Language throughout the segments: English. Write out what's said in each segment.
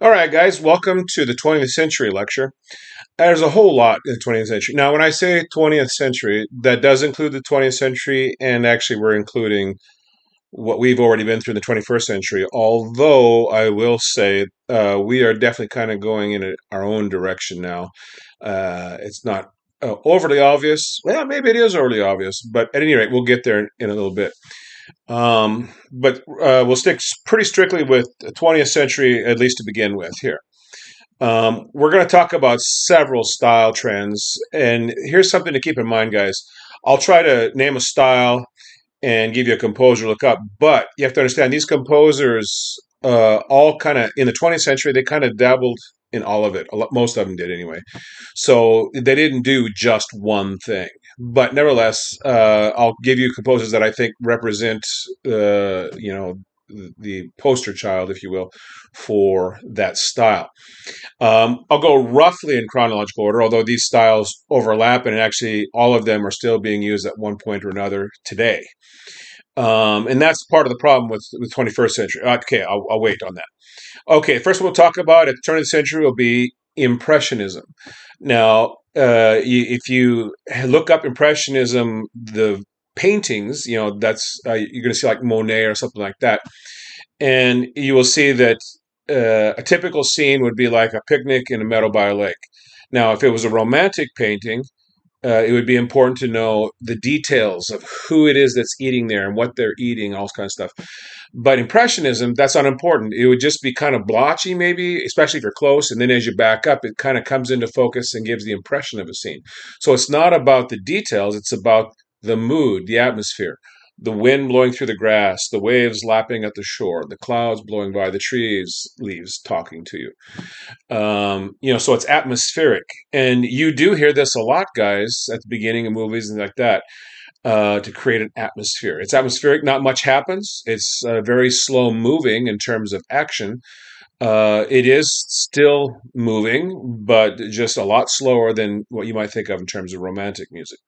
All right, guys, welcome to the 20th century lecture. There's a whole lot in the 20th century. Now, when I say 20th century, that does include the 20th century, and actually, we're including what we've already been through in the 21st century. Although, I will say we are definitely kind of going in our own direction now. It's not overly obvious. Well, maybe it is overly obvious, but at any rate, we'll get there in a little bit. But we'll stick pretty strictly with the 20th century, at least to begin with here. We're going to talk about several style trends, and here's something to keep in mind, guys. I'll try to name a style and give you a composer to look up, but you have to understand these composers all kind of in the 20th century they kind of dabbled in all of it. Most of them did anyway, so they didn't do just one thing. But nevertheless, I'll give you composers that I think represent, the poster child, if you will, for that style. I'll go roughly in chronological order, although these styles overlap, and actually all of them are still being used at one point or another today. And that's part of the problem with the 21st century. Okay, I'll wait on that. Okay, first we'll talk about at the turn of the century will be Impressionism. Now, if you look up Impressionism, the paintings, that's you're going to see like Monet or something like that, and you will see that a typical scene would be like a picnic in a meadow by a lake. Now, if it was a romantic painting, it would be important to know the details of who it is that's eating there and what they're eating, all this kind of stuff. But Impressionism, that's unimportant. It would just be kind of blotchy, maybe, especially if you're close. And then as you back up, it kind of comes into focus and gives the impression of a scene. So it's not about the details, it's about the mood, the atmosphere, the wind blowing through the grass, the waves lapping at the shore, the clouds blowing by, the trees, leaves talking to you. So it's atmospheric. And you do hear this a lot, guys, at the beginning of movies and like that, to create an atmosphere. It's atmospheric, not much happens. It's very slow moving in terms of action. It is still moving, but just a lot slower than what you might think of in terms of romantic music.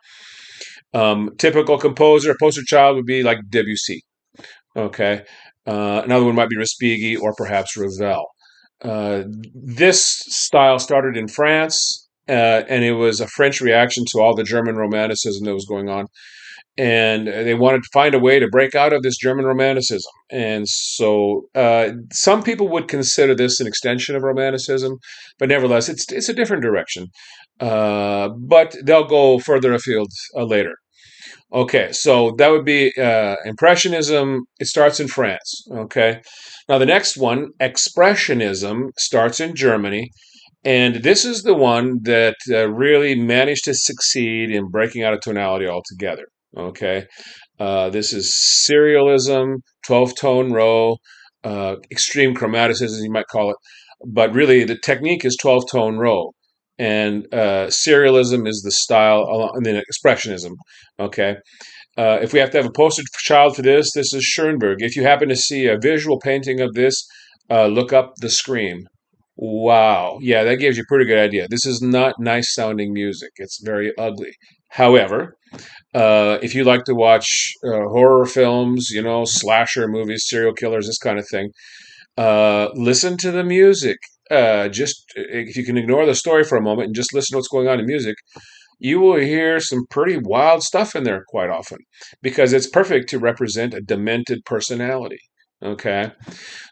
Typical composer, poster child would be like Debussy. Okay. Another one might be Respighi or perhaps Ravel. This style started in France, and it was a French reaction to all the German Romanticism that was going on. And they wanted to find a way to break out of this German Romanticism. And so some people would consider this an extension of Romanticism, but nevertheless, it's a different direction. But they'll go further afield later. Okay, so that would be Impressionism. It starts in France. Okay, now the next one, Expressionism, starts in Germany, and this is the one that really managed to succeed in breaking out of tonality altogether. Okay, this is serialism, 12-tone row, extreme chromaticism, you might call it, but really the technique is 12-tone row. And serialism is the style, and then expressionism. Okay, if we have to have a poster child for this, this is Schoenberg. If you happen to see a visual painting of this, look up The Scream. Wow. Yeah, that gives you a pretty good idea. This is not nice sounding music. It's very ugly. However, if you like to watch horror films, slasher movies, serial killers, this kind of thing, listen to the music. Just if you can ignore the story for a moment and just listen to what's going on in music, you will hear some pretty wild stuff in there quite often because it's perfect to represent a demented personality. Okay.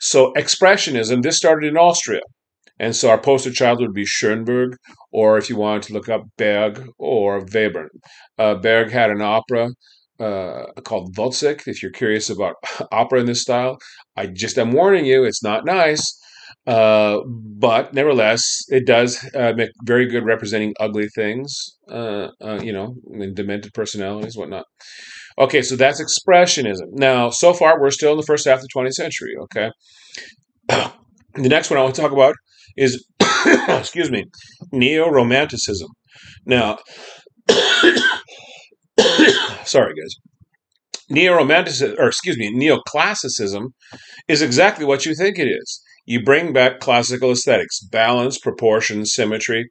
So, Expressionism, this started in Austria. And so our poster child would be Schoenberg, or if you wanted to look up Berg or Webern. Berg had an opera called Wozzeck. If you're curious about opera in this style, I'm warning you, it's not nice. But nevertheless, it does make very good representing ugly things, and demented personalities, whatnot. Okay, so that's Expressionism. Now, so far, we're still in the first half of the 20th century, okay? The next one I want to talk about is, excuse me, Neo-Romanticism. Now, sorry, guys. Neoclassicism is exactly what you think it is. You bring back classical aesthetics, balance, proportion, symmetry.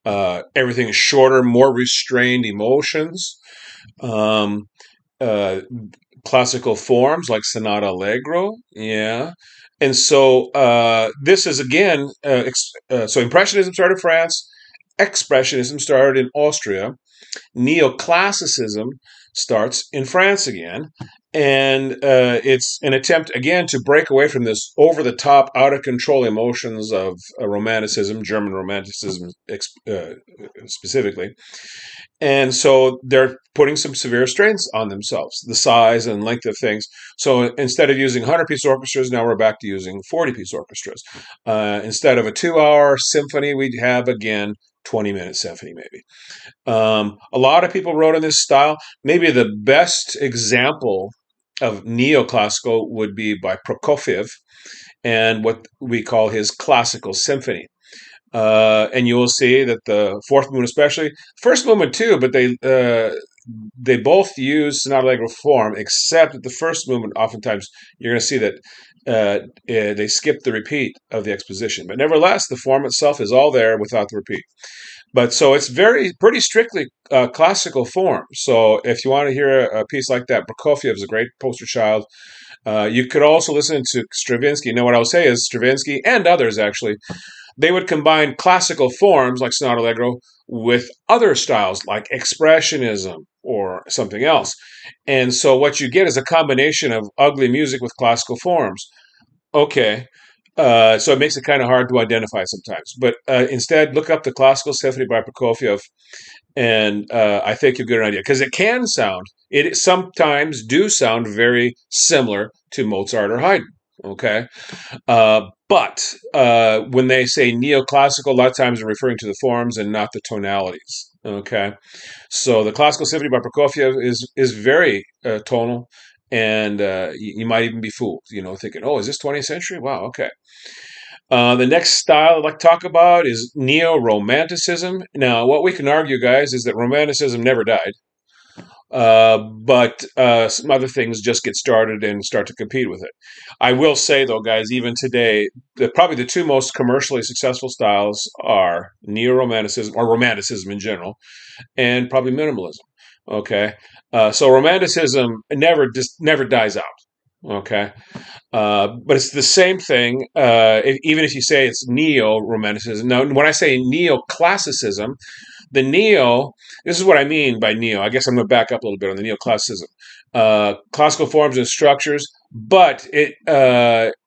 Everything is shorter, more restrained emotions. Um, classical forms like sonata allegro, yeah, And so this is again, so Impressionism started in France, Expressionism started in Austria, Neoclassicism starts in France again, and it's an attempt again to break away from this over-the-top, out-of-control emotions of Romanticism, German Romanticism specifically, and so they're putting some severe strains on themselves, the size and length of things. So instead of using 100-piece orchestras, now we're back to using 40-piece orchestras. Instead of a 2-hour symphony, we have again 20-minute symphony, maybe. A lot of people wrote in this style. Maybe the best example of neoclassical would be by Prokofiev and what we call his classical symphony. And you will see that the fourth movement, especially first movement too, but they both use sonata allegro form, except that the first movement, oftentimes you're going to see that they skip the repeat of the exposition. But nevertheless, the form itself is all there without the repeat. But so it's pretty strictly classical form. So if you want to hear a piece like that, Prokofiev is a great poster child. You could also listen to Stravinsky. Now, what I'll say is Stravinsky and others actually, they would combine classical forms like sonata allegro with other styles like expressionism or something else. And so what you get is a combination of ugly music with classical forms. Okay. So it makes it kind of hard to identify sometimes. But instead, look up the Classical Symphony by Prokofiev, and I think you'll get an idea. Because it sometimes do sound very similar to Mozart or Haydn. Okay. But when they say neoclassical, a lot of times they're referring to the forms and not the tonalities. Okay. So the Classical Symphony by Prokofiev is very tonal, and you might even be fooled, thinking, "Oh, is this 20th century? Wow, okay." The next style I'd like to talk about is Neo-Romanticism. Now, what we can argue, guys, is that Romanticism never died, but some other things just get started and start to compete with it. I will say, though, guys, even today, probably the two most commercially successful styles are Neo-Romanticism, or Romanticism in general, and probably minimalism. Okay, so Romanticism never dies out. Okay, but it's the same thing. Even if you say it's neo-romanticism. Now, when I say neoclassicism, the neo. This is what I mean by neo. I guess I'm going to back up a little bit on the neoclassicism. Classical forms and structures, but it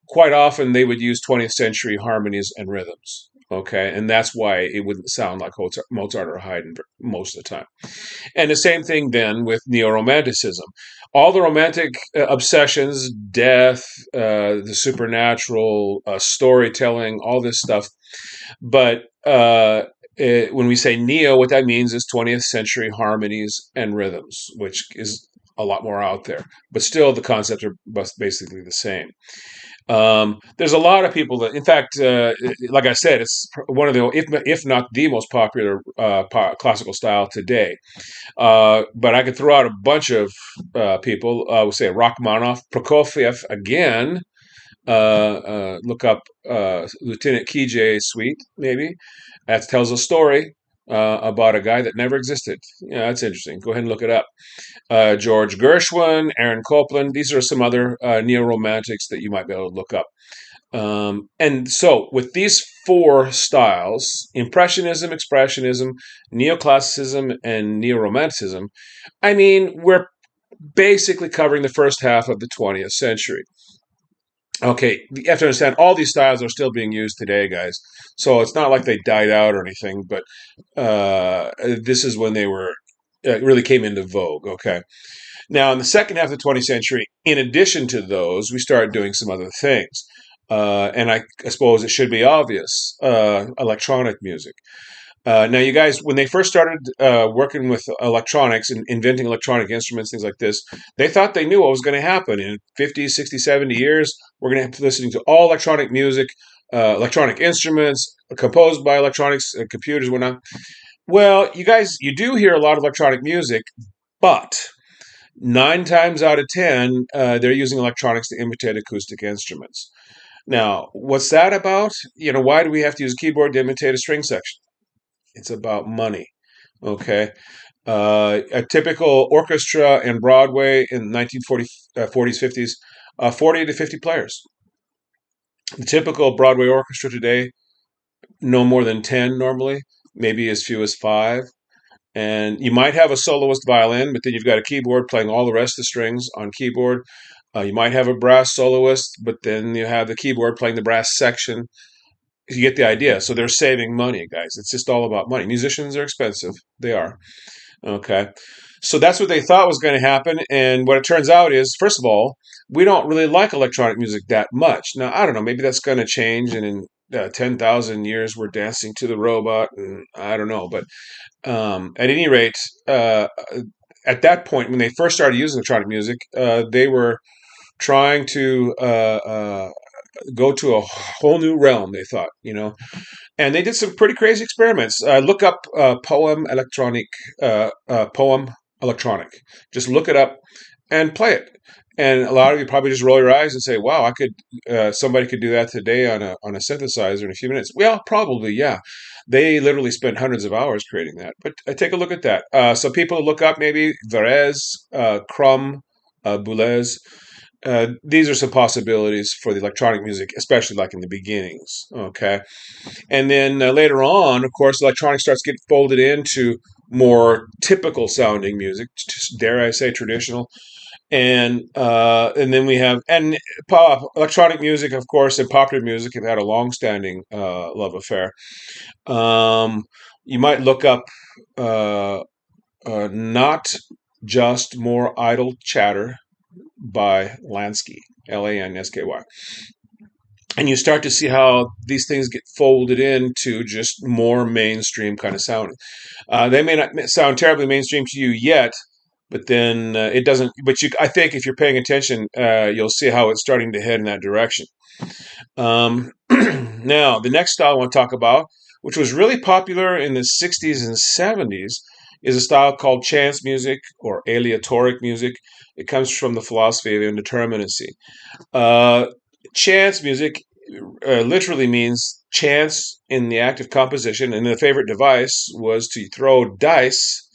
quite often they would use 20th century harmonies and rhythms. Okay, and that's why it wouldn't sound like Mozart or Haydn most of the time. And the same thing then with neo-romanticism. All the romantic obsessions, death, the supernatural, storytelling, all this stuff. But when we say neo, what that means is 20th century harmonies and rhythms, which is a lot more out there. But still, the concepts are basically the same. There's a lot of people that, in fact, like I said, it's one of the, if not the most popular classical style today. But I could throw out a bunch of people. I would say Rachmaninoff, Prokofiev again. Look up Lieutenant Kijé Suite, maybe. That tells a story about a guy that never existed. Yeah, that's interesting. Go ahead and look it up. George Gershwin, Aaron Copland. These are some other neo-romantics that you might be able to look up. And so, with these four styles, Impressionism, Expressionism, Neoclassicism, and Neo-Romanticism, I mean, we're basically covering the first half of the 20th century. Okay, you have to understand all these styles are still being used today, guys. So it's not like they died out or anything, but this is when they were really came into vogue. Okay, now in the second half of the 20th century, in addition to those, we started doing some other things, and I suppose it should be obvious: electronic music. Now, you guys, when they first started working with electronics and inventing electronic instruments, things like this, they thought they knew what was going to happen. In 50, 60, 70 years, we're going to be listening to all electronic music, electronic instruments, composed by electronics, computers, whatnot. Well, you guys, you do hear a lot of electronic music, but 9 times out of 10, they're using electronics to imitate acoustic instruments. Now, what's that about? Why do we have to use a keyboard to imitate a string section? It's about money. Okay. A typical orchestra in Broadway in 1940s, 50s, 40 to 50 players. The typical Broadway orchestra today, no more than 10 normally, maybe as few as five. And you might have a soloist violin, but then you've got a keyboard playing all the rest of the strings on keyboard. You might have a brass soloist, but then you have the keyboard playing the brass section. You get the idea. So they're saving money, guys. It's just all about money. Musicians are expensive. They are. Okay. So that's what they thought was going to happen. And what it turns out is, first of all, we don't really like electronic music that much. Now, I don't know, maybe that's going to change. And in 10,000 years, we're dancing to the robot. And I don't know. But at any rate, at that point, when they first started using electronic music, they were trying to go to a whole new realm, they thought, and they did some pretty crazy experiments. Look up poem electronic. Just look it up and play it. And a lot of you probably just roll your eyes and say, "Wow, I could. Somebody could do that today on a synthesizer in a few minutes." Well, probably, yeah. They literally spent hundreds of hours creating that. But take a look at that. So people to look up maybe Varese, Crumb, Boulez. These are some possibilities for the electronic music, especially like in the beginnings. Okay. And then later on, of course, electronic starts getting folded into more typical sounding music, dare I say traditional. And then we have electronic music, of course, and popular music have had a long-standing love affair. Um, you might look up uh, "Not Just More Idle Chatter" by Lansky, Lansky, and you start to see how these things get folded into just more mainstream kind of sound. They may not sound terribly mainstream to you yet, but then it doesn't. But I think if you're paying attention, you'll see how it's starting to head in that direction. Now, the next style I want to talk about, which was really popular in the 60s and 70s, is a style called chance music or aleatoric music. It comes from the philosophy of indeterminacy. Uh, Chance music literally means chance in the act of composition, and the favorite device was to throw dice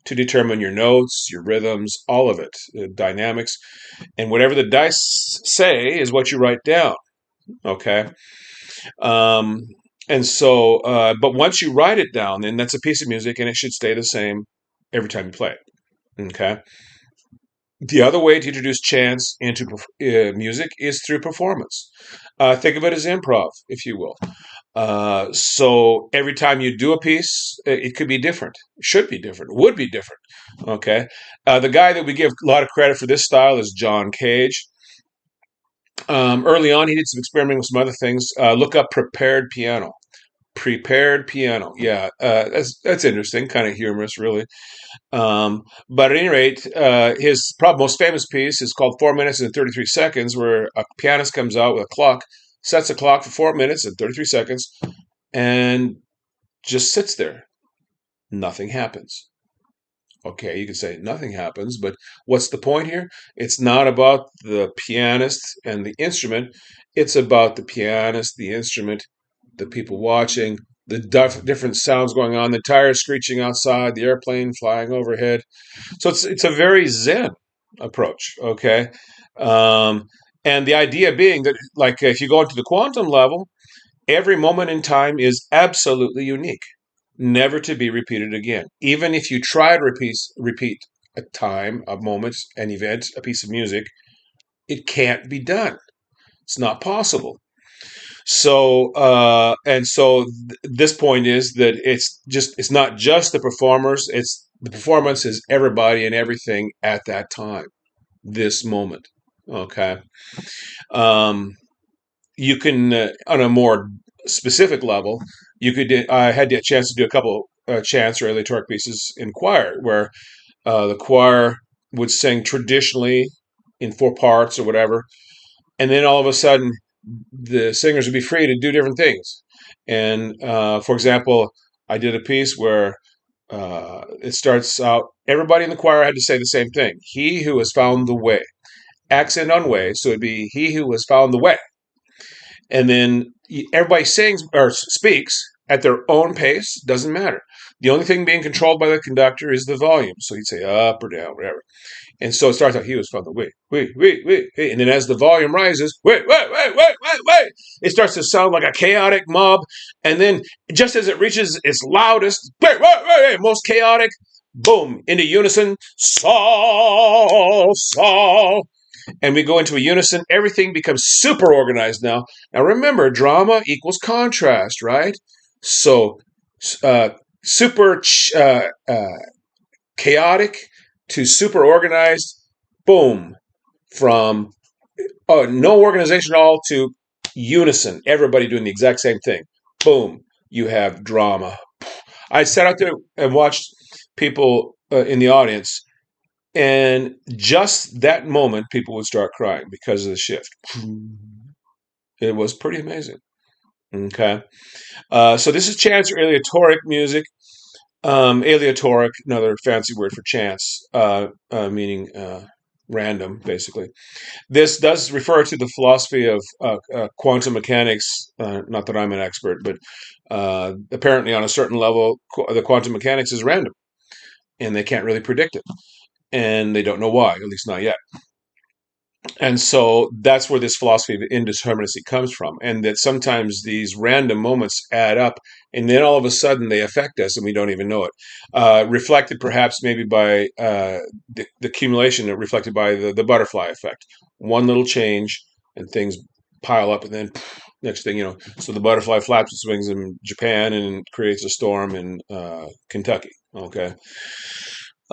to determine your notes, your rhythms, all of it, the dynamics, and whatever the dice say is what you write down. Okay, um, and so, but once you write it down, then that's a piece of music, and it should stay the same every time you play it. Okay. The other way to introduce chance into music is through performance. Think of it as improv, if you will. So every time you do a piece, it could be different, should be different, would be different. Okay. The guy that we give a lot of credit for this style is John Cage. Early on, he did some experimenting with some other things. Look up prepared piano. Prepared piano. Yeah, that's interesting, kind of humorous, really. But at any rate, his probably most famous piece is called 4 Minutes and 33 Seconds, where a pianist comes out with a clock, sets a clock for 4 minutes and 33 seconds, and just sits there. Nothing happens. Okay, you can say nothing happens, but what's the point here? It's not about the pianist and the instrument. It's about the pianist, the instrument, the people watching, the different sounds going on, the tires screeching outside, the airplane flying overhead. So it's a very Zen approach. Okay, um, and the idea being that, like, if you go into the quantum level, every moment in time is absolutely unique, never to be repeated again. Even if you try to repeat a time, a moment, an event, a piece of music, it can't be done. It's not possible. This point is that it's not just the performers. It's the performance is everybody and everything at that time, this moment. Okay. Um, you can on a more specific level, I had the chance to do a couple chants or aleatoric pieces in choir where the choir would sing traditionally in four parts or whatever, and then all of a sudden the singers would be free to do different things. And for example, I did a piece where it starts out, everybody in the choir had to say the same thing: "He who has found the way." Accent on way, so it'd be "He who has found the way." And then everybody sings or speaks, at their own pace, doesn't matter. The only thing being controlled by the conductor is the volume. So he'd say up or down, whatever. And so it starts out, he was from the wait. And then as the volume rises, wait. It starts to sound like a chaotic mob. And then just as it reaches its loudest, most chaotic, boom, into unison, Saul. And we go into a unison. Everything becomes super organized now. Now remember, drama equals contrast, right? So super chaotic to super organized, boom, from no organization at all to unison, everybody doing the exact same thing. Boom, you have drama. I sat out there and watched people in the audience, and just that moment, people would start crying because of the shift. It was pretty amazing. Okay. So this is chants or aleatoric music. Aleatoric, another fancy word for chance, meaning random, basically. This does refer to the philosophy of quantum mechanics. Not that I'm an expert, but apparently on a certain level, the quantum mechanics is random, and they can't really predict it, and they don't know why, at least not yet. And so that's where this philosophy of indeterminacy comes from, and that sometimes these random moments add up, and then all of a sudden they affect us, and we don't even know it. Reflected perhaps maybe by the accumulation, reflected by the butterfly effect. One little change, and things pile up, and then next thing you know, so the butterfly flaps its wings in Japan and creates a storm in Kentucky. Okay.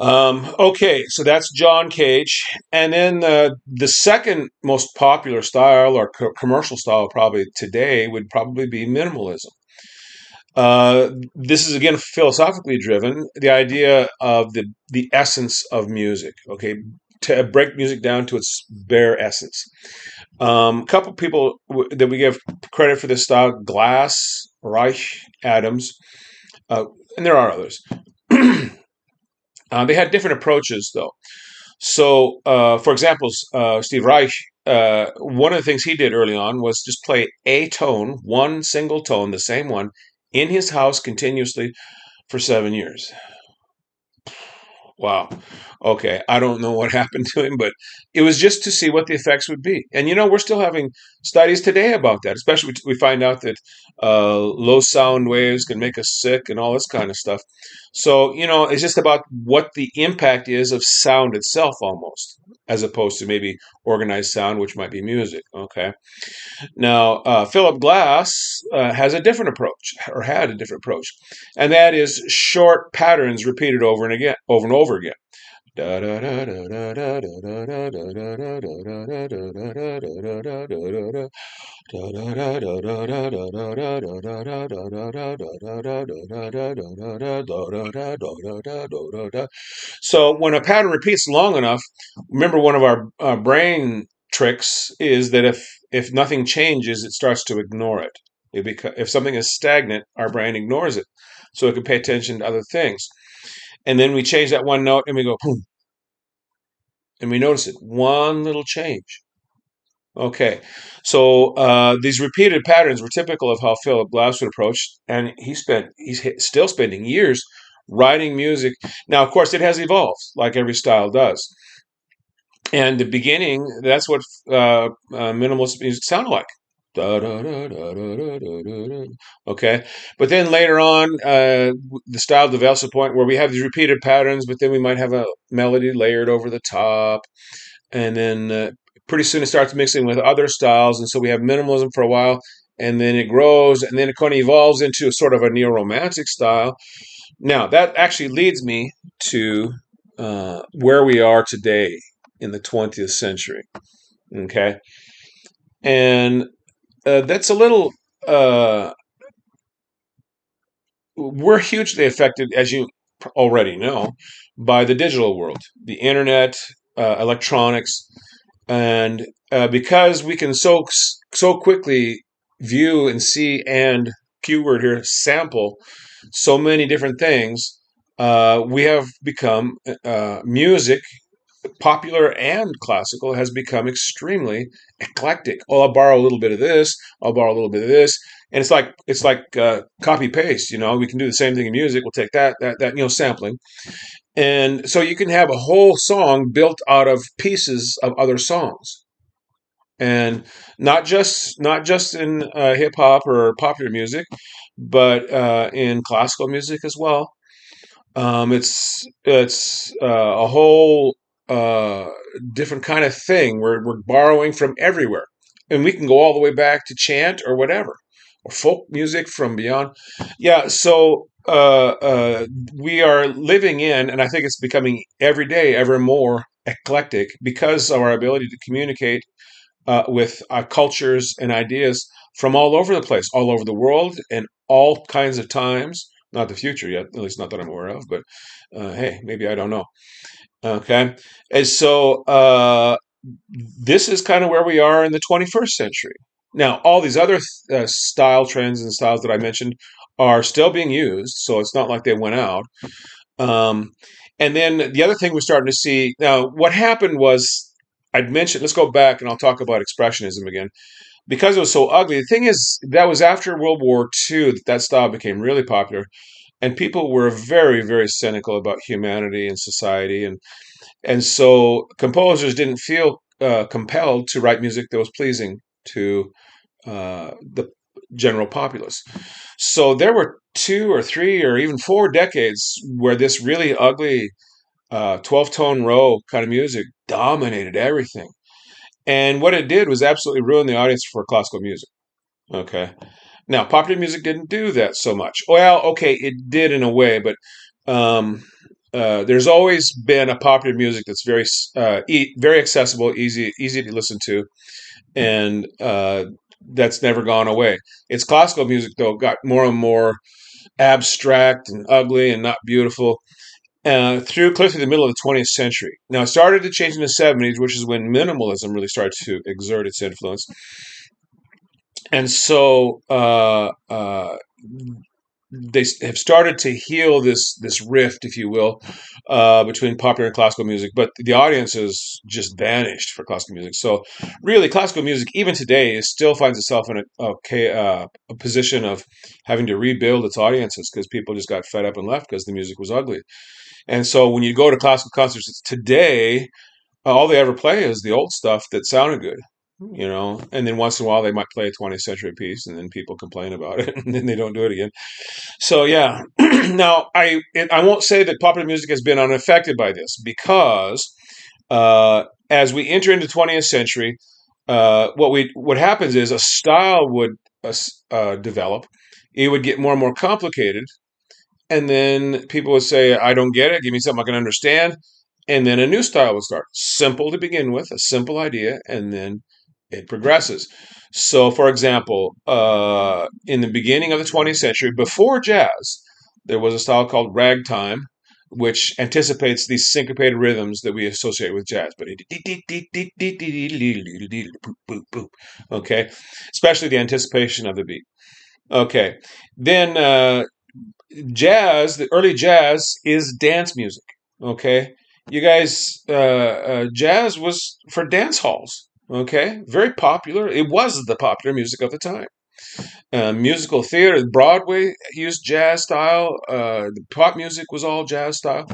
Okay, so that's John Cage. And then the second most popular style or commercial style probably today would probably be minimalism. This is again philosophically driven. The idea of the essence of music. Okay, to break music down to its bare essence. A couple people that we give credit for this style: Glass, Reich, Adams, and there are others. They had different approaches, though. So, for example, Steve Reich, one of the things he did early on was just play a tone, one single tone, the same one, in his house continuously for 7 years. Wow. Okay. I don't know what happened to him, but it was just to see what the effects would be. And we're still having studies today about that. Especially we find out that low sound waves can make us sick and all this kind of stuff. So it's just about what the impact is of sound itself, almost, as opposed to maybe organized sound, which might be music. Okay. Now Philip Glass has a different approach, or had a different approach, and that is short patterns repeated over and over again. So when a pattern repeats long enough, remember one of our brain tricks is that if nothing changes, it starts to ignore it. If something is stagnant, our brain ignores it, so it can pay attention to other things. And then we change that one note, and we go boom, and we notice it. One little change. Okay, so these repeated patterns were typical of how Philip Glass would approach, and he's still spending years writing music. Now, of course, it has evolved, like every style does. And the beginning, that's what minimalist music sounded like. Okay, but then later on, the style develops to a point where we have these repeated patterns, but then we might have a melody layered over the top, and then pretty soon it starts mixing with other styles, and so we have minimalism for a while, and then it grows, and then it kind of evolves into a sort of a neo-romantic style. Now that actually leads me to where we are today in the 20th century. Okay, and that's a little. We're hugely affected, as you already know, by the digital world, the internet, electronics, and because we can so quickly view and see and keyword here sample so many different things, we have become music, popular and classical, has become extremely eclectic. Oh, I'll borrow a little bit of this. I'll borrow a little bit of this. And it's like copy paste. We can do the same thing in music. We'll take that sampling, and so you can have a whole song built out of pieces of other songs, and not just in hip hop or popular music, but in classical music as well. It's a whole uh, different kind of thing. We're borrowing from everywhere, and we can go all the way back to chant or whatever, or folk music from beyond. Yeah, so we are living in, and I think it's becoming every day ever more eclectic because of our ability to communicate with cultures and ideas from all over the place, all over the world, and all kinds of times. Not the future yet, at least not that I'm aware of, but hey, maybe I don't know. Okay. And so this is kind of where we are in the 21st century. Now, all these other style trends and styles that I mentioned are still being used, so it's not like they went out. Um, and then the other thing we're starting to see now, what happened was I'd mentioned, let's go back and I'll talk about expressionism again. Because it was so ugly, the thing is, that was after World War II that style became really popular. And people were very, very cynical about humanity and society. And so composers didn't feel compelled to write music that was pleasing to the general populace. So there were 2 or 3 or even 4 decades where this really ugly 12 tone row kind of music dominated everything. And what it did was absolutely ruin the audience for classical music. Okay. Now, popular music didn't do that so much. Well, okay, it did in a way, but um, there's always been a popular music that's very accessible, easy to listen to, and that's never gone away. It's classical music though got more and more abstract and ugly and not beautiful clear through the middle of the 20th century. Now, it started to change in the 70s, which is when minimalism really started to exert its influence. And so they have started to heal this rift, if you will, between popular and classical music. But the audience has just vanished for classical music. So really, classical music, even today, still finds itself in a position of having to rebuild its audiences because people just got fed up and left because the music was ugly. And so when you go to classical concerts today, all they ever play is the old stuff that sounded good, and then once in a while they might play a 20th century piece, and then people complain about it, and then they don't do it again. So yeah, now I won't say that popular music has been unaffected by this because as we enter into 20th century, what happens is a style would develop. It would get more and more complicated, and then people would say, I don't get it. Give me something I can understand. And then a new style would start. Simple to begin with, a simple idea, and then it progresses. So, for example, in the beginning of the 20th century, before jazz, there was a style called ragtime, which anticipates these syncopated rhythms that we associate with jazz. But okay, especially the anticipation of the beat. Okay, then the early jazz is dance music. Okay, you guys, jazz was for dance halls. Okay, very popular. It was the popular music of the time. Musical theater, Broadway used jazz style. The pop music was all jazz style.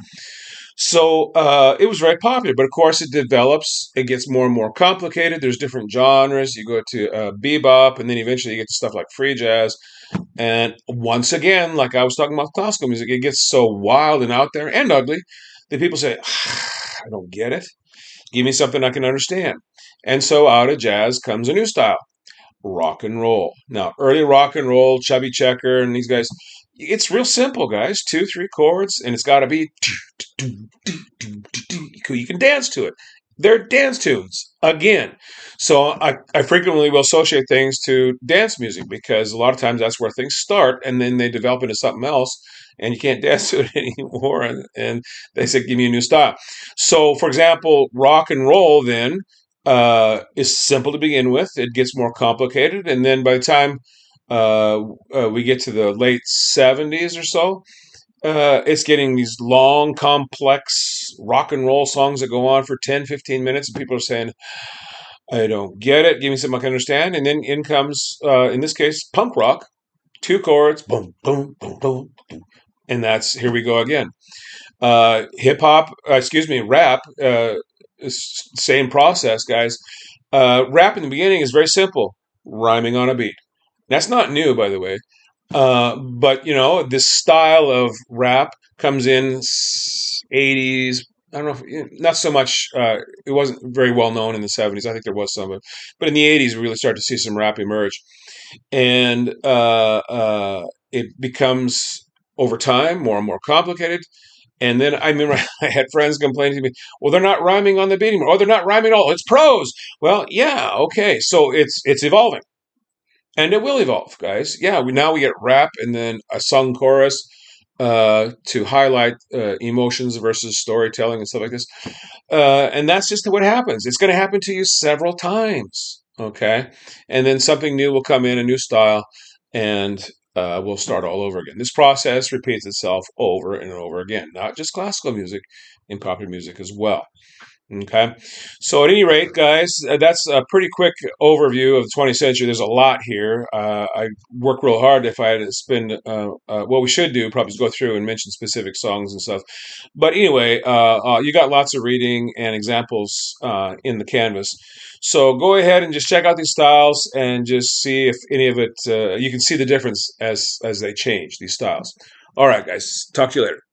So it was very popular, but of course it develops. It gets more and more complicated. There's different genres. You go to bebop, and then eventually you get to stuff like free jazz. And once again, like I was talking about classical music, it gets so wild and out there and ugly that people say, I don't get it. Give me something I can understand. And so out of jazz comes a new style, rock and roll. Now, early rock and roll, Chubby Checker, and these guys, it's real simple, guys. 2, 3 chords, and it's got to be. You can dance to it. They're dance tunes again. So I frequently will associate things to dance music because a lot of times that's where things start, and then they develop into something else, and you can't dance to it anymore. And they say, give me a new style. So, for example, rock and roll then is simple to begin with. It gets more complicated, and then by the time we get to the late 70s or so, it's getting these long, complex rock and roll songs that go on for 10, 15 minutes, and people are saying, I don't get it. Give me something I can understand. And then in comes, in this case, punk rock. Two chords, boom, boom, boom, boom, boom. And that's, here we go again. Hip hop, excuse me, rap, same process, guys. Rap in the beginning is very simple, rhyming on a beat. That's not new, by the way. But this style of rap comes in 80s. I don't know, not so much. It wasn't very well known in the 70s. I think there was some, but in the 80s, we really started to see some rap emerge, and it becomes over time more and more complicated. And then I remember I had friends complaining to me, "Well, they're not rhyming on the beat anymore. Oh, they're not rhyming at all. It's prose." Well, yeah, okay, so it's evolving. And it will evolve, guys. Yeah, we get rap and then a sung chorus to highlight emotions versus storytelling and stuff like this. And that's just what happens. It's going to happen to you several times, okay? And then something new will come in, a new style, and we'll start all over again. This process repeats itself over and over again, not just classical music, in popular music as well. Okay. So, at any rate, guys, that's a pretty quick overview of the 20th century. There's a lot here. I work real hard if I had to spend, what we should do probably is go through and mention specific songs and stuff. But anyway, you got lots of reading and examples in the canvas. So, go ahead and just check out these styles and just see if any of it, you can see the difference as they change, these styles. All right, guys. Talk to you later.